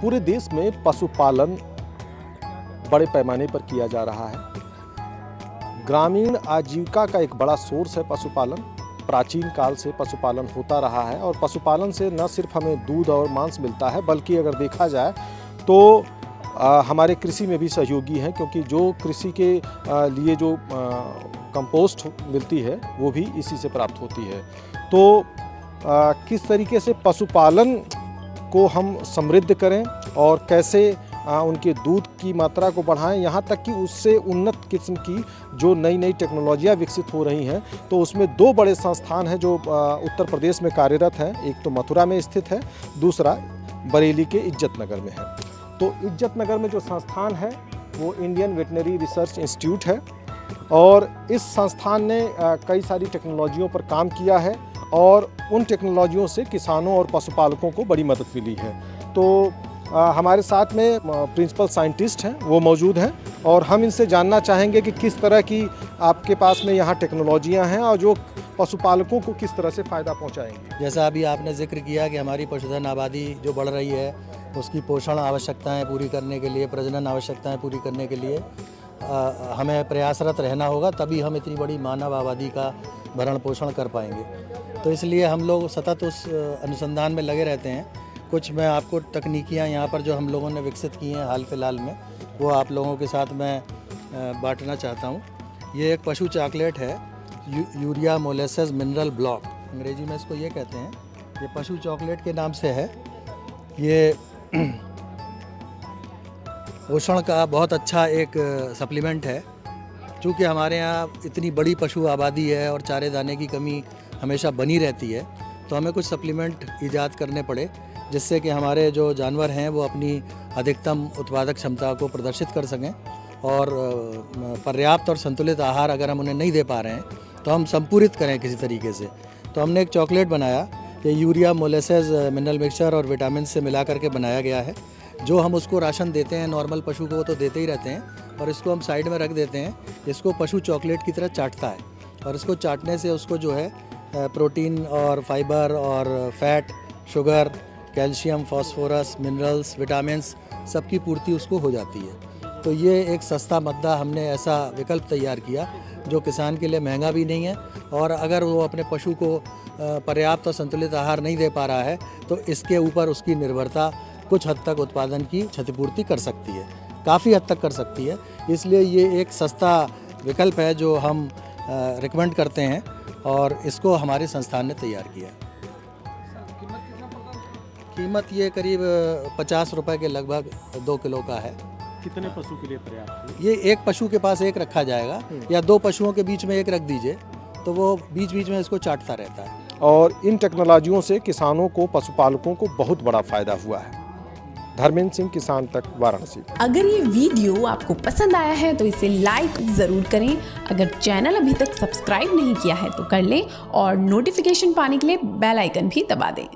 पूरे देश में पशुपालन बड़े पैमाने पर किया जा रहा है। ग्रामीण आजीविका का एक बड़ा सोर्स है पशुपालन। प्राचीन काल से पशुपालन होता रहा है और पशुपालन से न सिर्फ हमें दूध और मांस मिलता है, बल्कि अगर देखा जाए तो हमारे कृषि में भी सहयोगी हैं, क्योंकि जो कृषि के लिए जो कंपोस्ट मिलती है वो भी इसी से प्राप्त होती है। तो किस तरीके से पशुपालन को हम समृद्ध करें और कैसे उनके दूध की मात्रा को बढ़ाएं, यहाँ तक कि उससे उन्नत किस्म की जो नई नई टेक्नोलॉजियाँ विकसित हो रही हैं, तो उसमें दो बड़े संस्थान हैं जो उत्तर प्रदेश में कार्यरत हैं। एक तो मथुरा में स्थित है, दूसरा बरेली के इज्जतनगर में है। तो इज्जतनगर में जो संस्थान है वो इंडियन वेटनरी रिसर्च इंस्टीट्यूट है और इस संस्थान ने कई सारी टेक्नोलॉजियों पर काम किया है और उन टेक्नोलॉजियों से किसानों और पशुपालकों को बड़ी मदद मिली है। तो हमारे साथ में प्रिंसिपल साइंटिस्ट हैं, वो मौजूद हैं और हम इनसे जानना चाहेंगे कि किस तरह की आपके पास में यहाँ टेक्नोलॉजियाँ हैं और जो पशुपालकों को किस तरह से फ़ायदा पहुँचाएंगी। जैसा अभी आपने जिक्र किया कि हमारी पशुधन आबादी जो बढ़ रही है, उसकी पोषण आवश्यकताएं पूरी करने के लिए, प्रजनन आवश्यकताएं पूरी करने के लिए हमें प्रयासरत रहना होगा, तभी हम इतनी बड़ी मानव आबादी का भरण पोषण कर पाएंगे। तो इसलिए हम लोग सतत उस अनुसंधान में लगे रहते हैं। कुछ मैं आपको तकनीकियाँ यहाँ पर जो हम लोगों ने विकसित की हैं हाल फिलहाल में, वो आप लोगों के साथ मैं बांटना चाहता हूँ। ये एक पशु चॉकलेट है, यूरिया मोलेसेस मिनरल ब्लॉक, अंग्रेजी में इसको ये कहते हैं। ये पशु चॉकलेट के नाम से है। ये पोषण का बहुत अच्छा एक सप्लीमेंट है। चूँकि हमारे यहाँ इतनी बड़ी पशु आबादी है और चारे दाने की कमी हमेशा बनी रहती है, तो हमें कुछ सप्लीमेंट ईजाद करने पड़े, जिससे कि हमारे जो जानवर हैं वो अपनी अधिकतम उत्पादक क्षमता को प्रदर्शित कर सकें। और पर्याप्त और संतुलित आहार अगर हम उन्हें नहीं दे पा रहे हैं तो हम संपूरित करें किसी तरीके से। तो हमने एक चॉकलेट बनाया, ये यूरिया मोलेसेस मिनरल मिक्सचर और विटामिन से मिला करके बनाया गया है। जो हम उसको राशन देते हैं नॉर्मल पशु को तो देते ही रहते हैं, और इसको हम साइड में रख देते हैं। इसको पशु चॉकलेट की तरह चाटता है और इसको चाटने से उसको जो है प्रोटीन और फाइबर और fat, sugar, calcium, phosphorus, minerals, vitamins सबकी पूर्ति उसको हो जाती है। तो ये एक सस्ता मद्दा हमने ऐसा विकल्प तैयार किया जो किसान के लिए महंगा भी नहीं है, और अगर वो अपने पशु को पर्याप्त और संतुलित आहार नहीं दे पा रहा है तो इसके ऊपर उसकी निर्भरता कुछ हद तक उत्पादन की क्षतिपूर्ति कर सकती है, काफ़ी हद तक कर सकती है। इसलिए ये एक सस्ता विकल्प है जो हम रिकमेंड करते हैं और इसको हमारे संस्थान ने तैयार किया। कीमत ये करीब 50 रुपए के लगभग 2 किलो का है। कितने पशु के लिए पर्याप्त है? ये एक पशु के पास एक रखा जाएगा या 2 पशुओं के बीच में एक रख दीजिए, तो वो बीच बीच में इसको चाटता रहता है। और इन टेक्नोलॉजियों से किसानों को, पशुपालकों को बहुत बड़ा फायदा हुआ है। धर्मेंद्र सिंह, किसान तक, वाराणसी। अगर ये वीडियो आपको पसंद आया है तो इसे लाइक जरूर करें। अगर चैनल अभी तक सब्सक्राइब नहीं किया है तो कर लें और नोटिफिकेशन पाने के लिए बेल आइकन भी दबा दें।